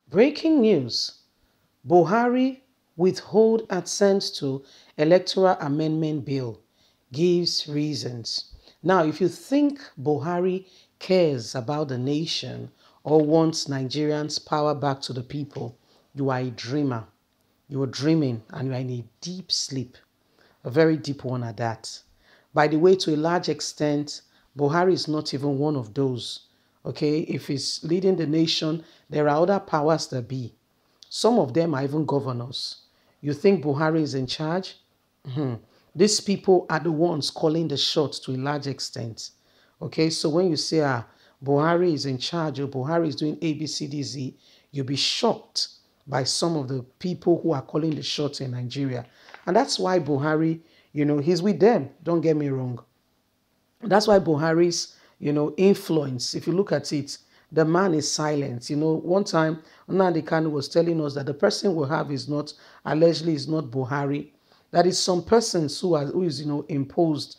Breaking news. Buhari withhold assent to electoral amendment bill. Gives reasons. Now, if you think Buhari cares about the nation or wants Nigerians' power back to the people, you are a dreamer. You are dreaming and you are in a deep sleep. A very deep one at that. By the way, to a large extent, Buhari is not even one of those. Okay, if he's leading the nation, there are other powers that be. Some of them are even governors. You think Buhari is in charge? These people are the ones calling the shots to a large extent. Okay, so when you say, Buhari is in charge or Buhari is doing ABCDZ, you'll be shocked by some of the people who are calling the shots in Nigeria. And that's why Buhari, he's with them. Don't get me wrong. That's why Buhari's, influence, if you look at it, the man is silent. One time, Nnamdi Kanu was telling us that the person we have is not, allegedly is not Buhari. That is some persons who is, imposed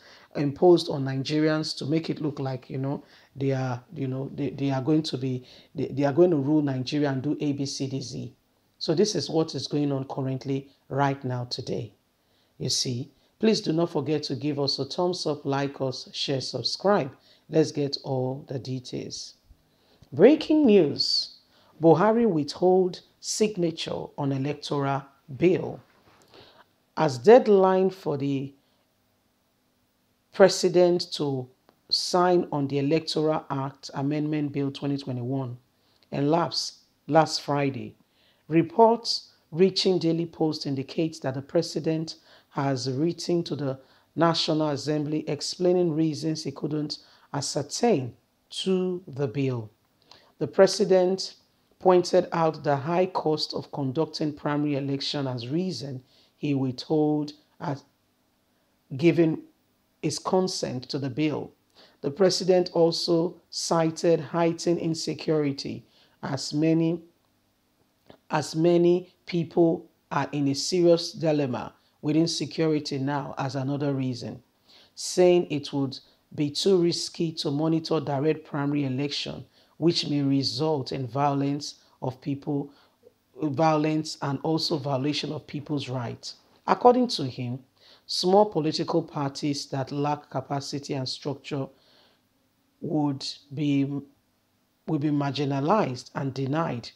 on Nigerians to make it look like, they are, they are going to be, they are going to rule Nigeria and do ABCDZ. So this is what is going on currently right now today. You see, please do not forget to give us a thumbs up, like us, share, subscribe. Let's get all the details. Breaking news. Buhari withhold signature on electoral bill. As deadline for the president to sign on the Electoral Act Amendment Bill 2021 elapsed last Friday, reports reaching Daily Post indicates that the president has written to the National Assembly explaining reasons he couldn't ascertain to the bill. The president pointed out the high cost of conducting primary election as reason he withheld as giving his consent to the bill. The president also cited heightened insecurity as many people are in a serious dilemma with insecurity now as another reason, saying it would be too risky to monitor direct primary election, which may result in violence and also violation of people's rights. According to him, small political parties that lack capacity and structure will be marginalized and denied,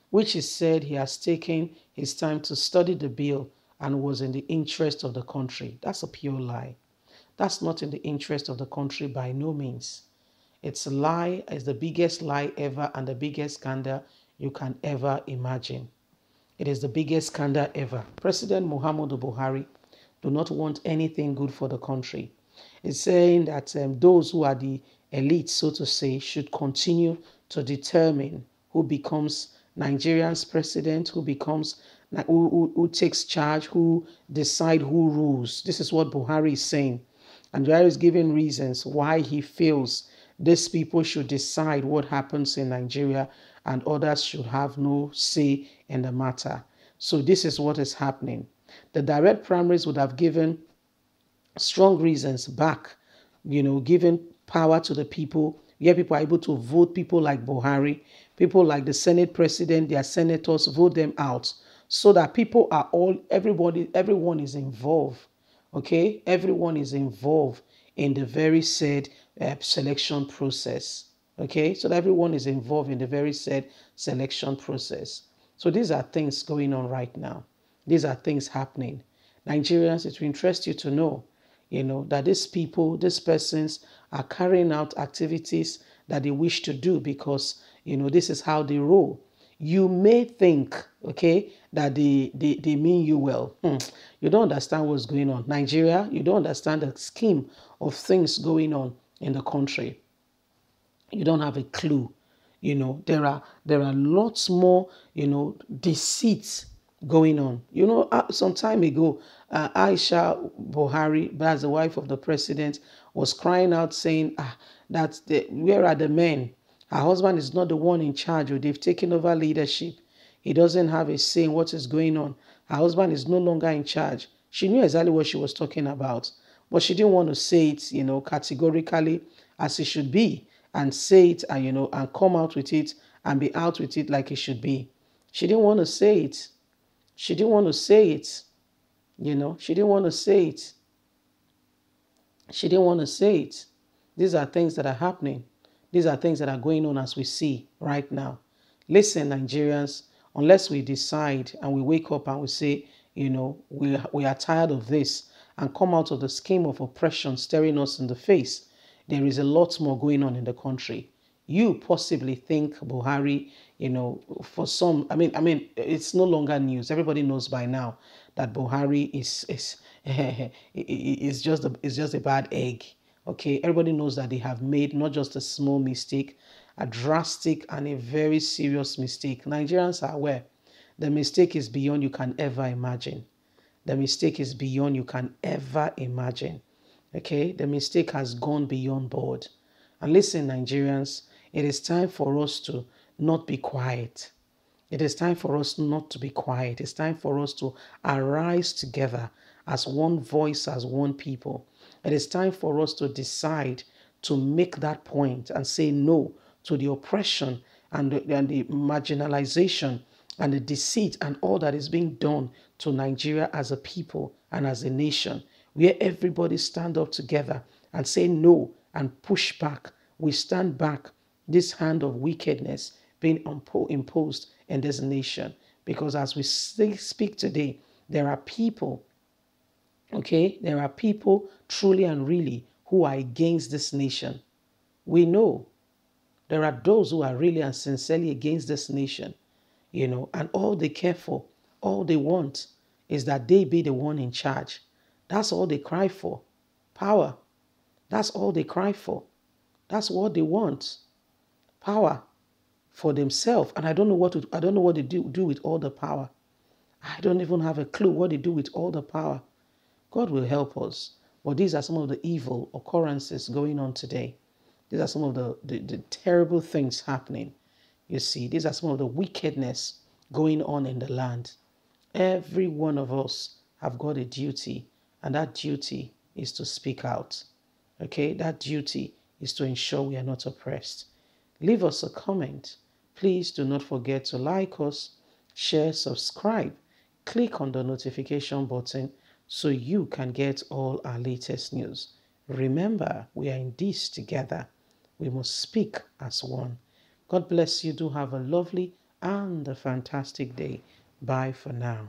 which he said he has taken his time to study the bill and was in the interest of the country. That's a pure lie. That's not in the interest of the country by no means. It's a lie. It's the biggest lie ever and the biggest scandal you can ever imagine. It is the biggest scandal ever. President Muhammadu Buhari do not want anything good for the country. It's saying that those who are the elite, so to say, should continue to determine who becomes Nigeria's president, who takes charge, who decide who rules. This is what Buhari is saying. And Buhari is giving reasons why he feels these people should decide what happens in Nigeria and others should have no say in the matter. So this is what is happening. The direct primaries would have given strong reasons back, giving power to the people, where people are able to vote people like Buhari, people like the Senate president, their senators, vote them out so that everyone is involved. Okay, everyone is involved in the very said selection process. Okay, so that everyone is involved in the very said selection process. So these are things going on right now. These are things happening. Nigerians, it will interest you to know, that these persons are carrying out activities that they wish to do because, this is how they roll. You may think, okay, that they mean you well. You don't understand what's going on. Nigeria, you don't understand the scheme of things going on in the country. You don't have a clue. There are lots more, deceits going on. Some time ago, Aisha Buhari, that's the wife of the president, was crying out saying where are the men? Her husband is not the one in charge, or they've taken over leadership. He doesn't have a say in what is going on. Her husband is no longer in charge. She knew exactly what she was talking about, but she didn't want to say it, categorically as it should be, and say it and, and come out with it and be out with it like it should be. She didn't want to say it. She didn't want to say it. You know, she didn't want to say it. She didn't want to say it. These are things that are happening. These are things that are going on as we see right now. Listen, Nigerians, unless we decide and we wake up and we say, you know, we are tired of this and come out of the scheme of oppression staring us in the face, there is a lot more going on in the country. You possibly think Buhari, you know, for some, it's no longer news. Everybody knows by now that Buhari is just a bad egg. Okay, everybody knows that they have made not just a small mistake, a drastic and a very serious mistake. Nigerians are aware. The mistake is beyond you can ever imagine. The mistake is beyond you can ever imagine. Okay, the mistake has gone beyond board. And listen, Nigerians, it is time for us to not be quiet. It is time for us not to be quiet. It's time for us to arise together as one voice, as one people. It is time for us to decide to make that point and say no to the oppression and the marginalization and the deceit and all that is being done to Nigeria as a people and as a nation, where everybody stand up together and say no and push back. We stand back this hand of wickedness being imposed in this nation. Because as we speak today, there are people, okay, there are people truly and really who are against this nation. We know there are those who are really and sincerely against this nation, you know, and all they care for, all they want is that they be the one in charge. That's all they cry for. Power. That's all they cry for. That's what they want. Power for themselves. And I don't know what they do with all the power. I don't even have a clue what they do with all the power. God will help us. But these are some of the evil occurrences going on today. These are some of the terrible things happening. You see, these are some of the wickedness going on in the land. Every one of us have got a duty, and that duty is to speak out. Okay, that duty is to ensure we are not oppressed. Leave us a comment. Please do not forget to like us, share, subscribe, click on the notification button so you can get all our latest news. Remember, we are in this together. We must speak as one. God bless you. Do have a lovely and a fantastic day. Bye for now.